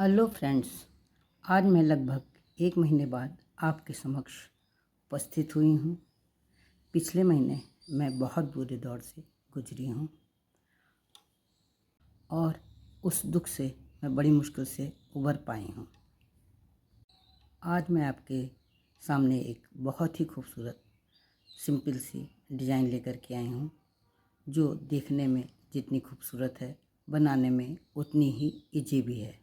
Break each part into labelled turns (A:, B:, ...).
A: Hello friends. आज मैं लगभग 1 महीने बाद आपके समक्ष उपस्थित हुई हूँ। पिछले महीने मैं बहुत बुरे दौर से गुजरी हूँ और उस दुख से मैं बड़ी मुश्किल से उबर पाई हूँ। आज मैं आपके सामने एक बहुत ही खूबसूरत सिंपल सी डिज़ाइन लेकर के आई हूँ, जो देखने में जितनी खूबसूरत है, बनाने में उतनी ही इजी भी है।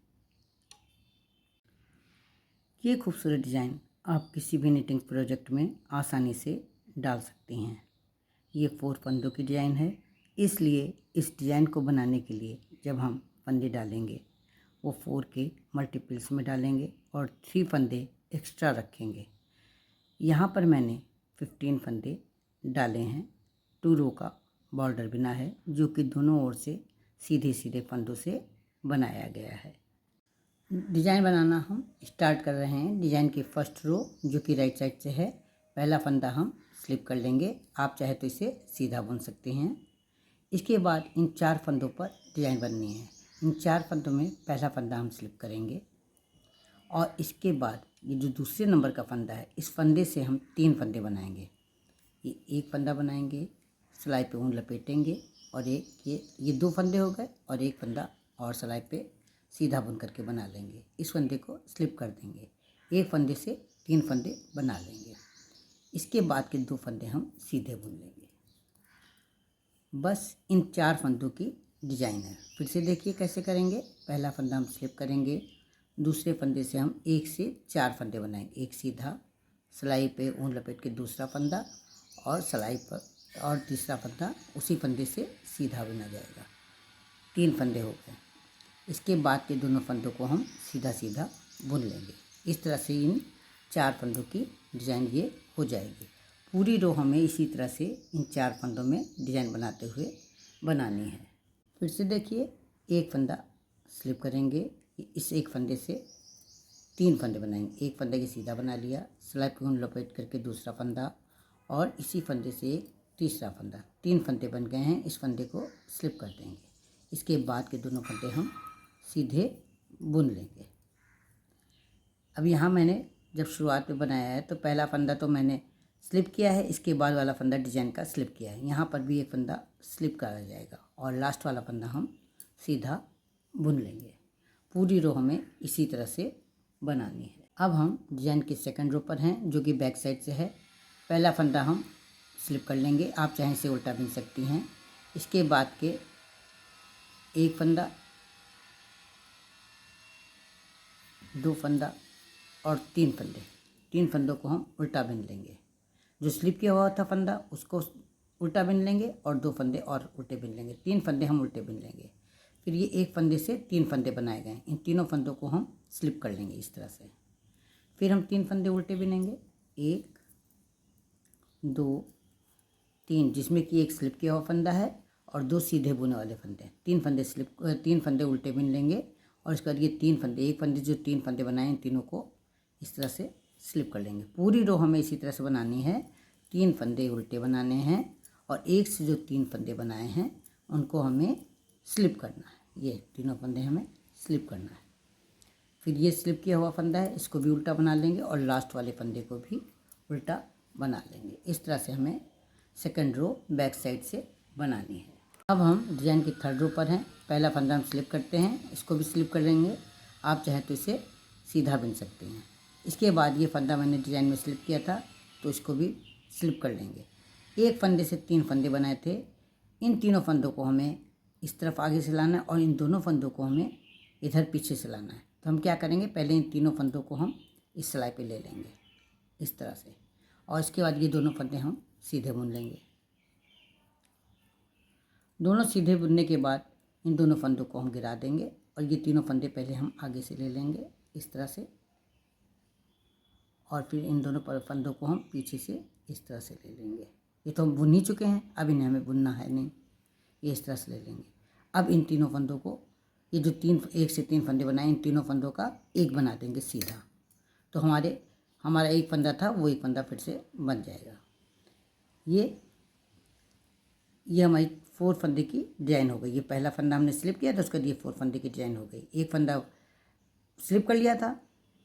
A: ये खूबसूरत डिज़ाइन आप किसी भी निटिंग प्रोजेक्ट में आसानी से डाल सकती हैं। ये 4 फंदों की डिज़ाइन है, इसलिए इस डिज़ाइन को बनाने के लिए जब हम फंदे डालेंगे वो 4 के मल्टीपल्स में डालेंगे और 3 फंदे एक्स्ट्रा रखेंगे। यहाँ पर मैंने 15 फंदे डाले हैं। 2 रो का बॉर्डर बना है, जो कि दोनों ओर से सीधे सीधे फंदों से बनाया गया है। डिज़ाइन बनाना हम स्टार्ट कर रहे हैं। डिज़ाइन की फर्स्ट रो जो कि राइट साइड से है, पहला फंदा हम स्लिप कर लेंगे। आप चाहे तो इसे सीधा बुन सकते हैं। इसके बाद इन 4 फंदों पर डिज़ाइन बननी है। इन 4 फंदों में पहला फंदा हम स्लिप करेंगे और इसके बाद ये जो दूसरे नंबर का फंदा है, इस फंदे से हम 3 फंदे बनाएंगे। ये एक फंदा बनाएंगे, सिलाई पे ऊन लपेटेंगे और ये 2 फंदे हो गए और एक फंदा और सिलाई पे सीधा बुन करके बना लेंगे। इस फंदे को स्लिप कर देंगे, एक फंदे से 3 फंदे बना लेंगे। इसके बाद के 2 फंदे हम सीधे बुन लेंगे। बस इन 4 फंदों की डिज़ाइन है। फिर से देखिए कैसे करेंगे। पहला फंदा हम स्लिप करेंगे, दूसरे फंदे से हम 1 से 4 फंदे बनाएंगे। एक सीधा, सिलाई पे ऊन लपेट के दूसरा फंदा और सिलाई पर, और तीसरा फंदा उसी फंदे से सीधा बुना जाएगा। 3 फंदे हो गए। इसके बाद के दोनों फंदों को हम सीधा सीधा बुन लेंगे। इस तरह से इन 4 फंदों की डिज़ाइन ये हो जाएगी। पूरी रो हमें इसी तरह से इन 4 फंदों में डिज़ाइन बनाते हुए बनानी है। फिर से देखिए, एक फंदा स्लिप करेंगे, इस एक फंदे से 3 फंदे बनाएंगे। एक फंदे के सीधा बना लिया, सिलाई पे ऊन लपेट करके दूसरा फंदा और इसी फंदे से एक तीसरा फंदा। 3 फंदे बन गए हैं। इस फंदे को स्लिप कर देंगे। इसके बाद के दोनों फंदे हम सीधे बुन लेंगे। अब यहाँ मैंने जब शुरुआत में बनाया है तो पहला फंदा तो मैंने स्लिप किया है, इसके बाद वाला फंदा डिज़ाइन का स्लिप किया है। यहाँ पर भी एक फंदा स्लिप करा जाएगा और लास्ट वाला फंदा हम सीधा बुन लेंगे। पूरी रो हमें इसी तरह से बनानी है। अब हम डिज़ाइन की सेकंड रो पर हैं, जो कि बैक साइड से है। पहला फंदा हम स्लिप कर लेंगे, आप चाहें इसे उल्टा बुन सकती हैं। इसके बाद के एक फंदा, 2 फंदा और 3 फंदे, 3 फंदों को हम उल्टा बिन लेंगे। जो स्लिप किया हुआ था फंदा उसको उल्टा बिन लेंगे और 2 फंदे और उल्टे बिन लेंगे। 3 फंदे हम उल्टे बिन लेंगे। फिर ये एक फंदे से 3 फंदे बनाए गए, इन तीनों फंदों को हम स्लिप कर लेंगे इस तरह से। फिर हम 3 फंदे उल्टे बिनेंगे, 1 2 3, जिसमें कि एक स्लिप किया हुआ फंदा है और 2 सीधे बुने वाले फंदे। 3 फंदे उल्टे बिन लेंगे और इसके बाद ये 3 फंदे, एक फंदे जो 3 फंदे बनाए इन तीनों को इस तरह से स्लिप कर लेंगे। पूरी रो हमें इसी तरह से बनानी है। 3 फंदे उल्टे बनाने हैं और एक से जो 3 फंदे बनाए हैं उनको हमें स्लिप करना है। ये तीनों फंदे हमें स्लिप करना है। फिर ये स्लिप किया हुआ फंदा है, इसको भी उल्टा बना लेंगे और लास्ट वाले फंदे को भी उल्टा बना लेंगे। इस तरह से हमें सेकंड रो बैक साइड से बनानी है। अब हम डिज़ाइन की थर्ड रो पर हैं। पहला फंदा हम स्लिप करते हैं, इसको भी स्लिप कर लेंगे। आप चाहे तो इसे सीधा बुन सकते हैं। इसके बाद ये फंदा मैंने डिज़ाइन में स्लिप किया था तो इसको भी स्लिप कर लेंगे। एक फंदे से 3 फंदे बनाए थे, इन तीनों फंदों को हमें इस तरफ आगे से लाना है और इन दोनों फंदों को हमें इधर पीछे से लाना है। तो हम क्या करेंगे, पहले इन तीनों फंदों को हम इस सिलाई पे ले लेंगे इस तरह से, और इसके बाद ये दोनों फंदे हम सीधे बुन लेंगे। दोनों सीधे बुनने के बाद इन दोनों फंदों को हम गिरा देंगे और ये तीनों फंदे पहले हम आगे से ले लेंगे इस तरह से, और फिर इन दोनों फंदों को हम पीछे से इस तरह से ले लेंगे। ये तो हम बुन ही चुके हैं, अब इन्हें हमें बुनना है नहीं, ये इस तरह से ले लेंगे। अब इन तीनों फंदों को, ये जो 1 से 3 फंदे बनाए, इन तीनों फंदों का एक बना देंगे सीधा। तो हमारा एक फंदा था, वो एक फंदा फिर से बन जाएगा। ये हमारी 4 फंदे की डिज़ाइन हो गई। ये पहला फंदा हमने स्लिप किया तो उसके बाद ये 4 फंदे की डिज़ाइन हो गई। एक फंदा स्लिप कर लिया था,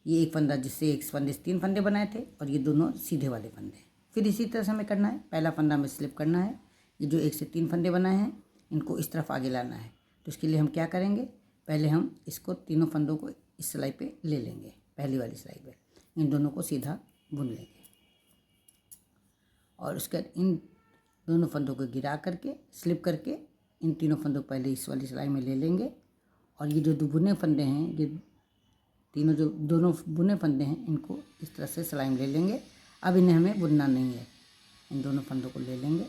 A: ये एक फंदा जिससे एक फंदे से 3 फंदे बनाए थे, और ये दोनों सीधे वाले फंदे। फिर इसी तरह से हमें करना है। पहला फंदा हमें स्लिप करना है, ये जो 1 से 3 फंदे बनाए हैं इनको इस तरफ आगे लाना है। तो इसके लिए हम क्या करेंगे, पहले हम इसको तीनों फंदों को इस सिलाई पे ले लेंगे, पहली वाली सिलाई पे इन दोनों को सीधा बुन लेंगे, और उसके बाद इन दोनों फंदों को गिरा करके स्लिप करके इन तीनों फंदों को पहले इस वाली सिलाई में ले लेंगे, और ये जो बुने फंदे हैं, ये तीनों जो दोनों बुने फंदे हैं इनको इस तरह से सिलाई में ले लेंगे। अब इन्हें हमें बुनना नहीं है, इन दोनों फंदों को ले लेंगे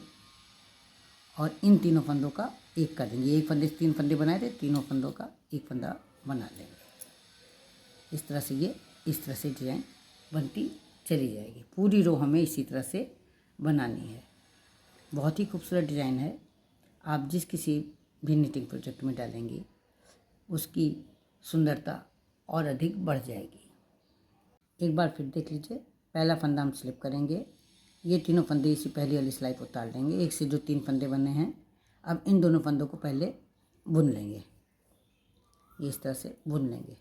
A: और इन तीनों फंदों का एक कर देंगे। एक फंदे से 3 फंदे बनाए थे, तीनों फंदों का एक फंदा बना लेंगे। इस तरह से ये इस तरह से डिजाइन बनती चली जाएगी। पूरी रो हमें इसी तरह से बनानी है। बहुत ही खूबसूरत डिज़ाइन है। आप जिस किसी भी निटिंग प्रोजेक्ट में डालेंगी उसकी सुंदरता और अधिक बढ़ जाएगी। एक बार फिर देख लीजिए, पहला फंदा हम स्लिप करेंगे, ये तीनों फंदे इसी पहली वाली सिलाई पर उतार लेंगे, एक से जो 3 फंदे बने हैं। अब इन दोनों फंदों को पहले बुन लेंगे, ये इस तरह से बुन लेंगे।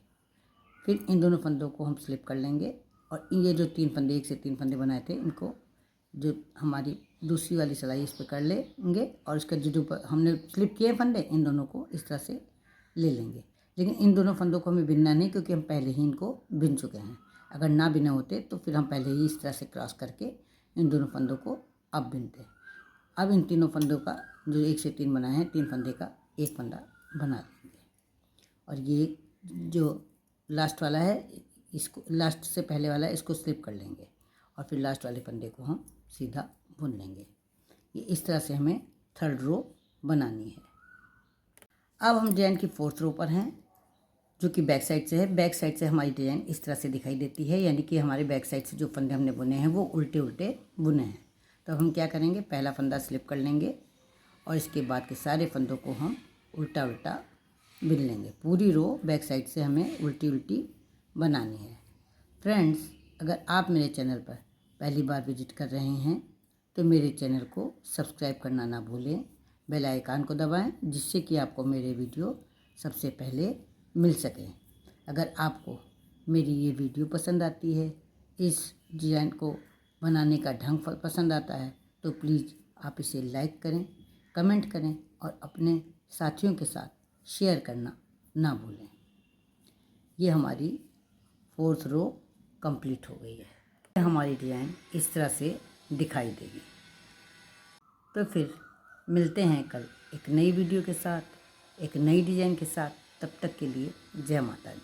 A: फिर इन दोनों फंदों को हम स्लिप कर लेंगे, और ये जो 3 फंदे 1 से 3 फंदे बनाए थे इनको जो हमारी दूसरी वाली सिलाई इस पर कर लेंगे, और इसका जो हमने स्लिप किए फंदे इन दोनों को इस तरह से ले लेंगे। लेकिन इन दोनों फंदों को हमें बिनना नहीं, क्योंकि हम पहले ही इनको बिन चुके हैं। अगर ना बिने होते तो फिर हम पहले ही इस तरह से क्रॉस करके इन दोनों फंदों को अब बिनते। अब इन तीनों फंदों का जो 1 से 3 बनाए हैं, 3 फंदे का एक फंदा बना देंगे, और ये जो लास्ट वाला है इसको, लास्ट से पहले वाला है, इसको स्लिप कर लेंगे, और फिर लास्ट वाले फंदे को हम सीधा बुन लेंगे। ये इस तरह से हमें 3rd रो बनानी है। अब हम डिजाइन की 4th रो पर हैं, जो कि बैक साइड से है। बैक साइड से हमारी डिजाइन इस तरह से दिखाई देती है, यानी कि हमारे बैक साइड से जो फंदे हमने बुने हैं वो उल्टे उल्टे बुने हैं। तो हम क्या करेंगे, पहला फंदा स्लिप कर लेंगे, और इसके बाद के सारे फंदों को हम उल्टा उल्टा बिन लेंगे। पूरी रो बैक साइड से हमें उल्टी उल्टी बनानी है। फ्रेंड्स, अगर आप मेरे चैनल पर पहली बार विजिट कर रहे हैं तो मेरे चैनल को सब्सक्राइब करना ना भूलें, बेल आइकन को दबाएं, जिससे कि आपको मेरे वीडियो सबसे पहले मिल सके। अगर आपको मेरी ये वीडियो पसंद आती है, इस डिज़ाइन को बनाने का ढंग पसंद आता है, तो प्लीज़ आप इसे लाइक करें, कमेंट करें, और अपने साथियों के साथ शेयर करना ना भूलें। ये हमारी 4th रो कंप्लीट हो गई है। हमारी डिज़ाइन इस तरह से दिखाई देगी। तो फिर मिलते हैं कल एक नई वीडियो के साथ, एक नई डिज़ाइन के साथ। तब तक के लिए जय माता दी।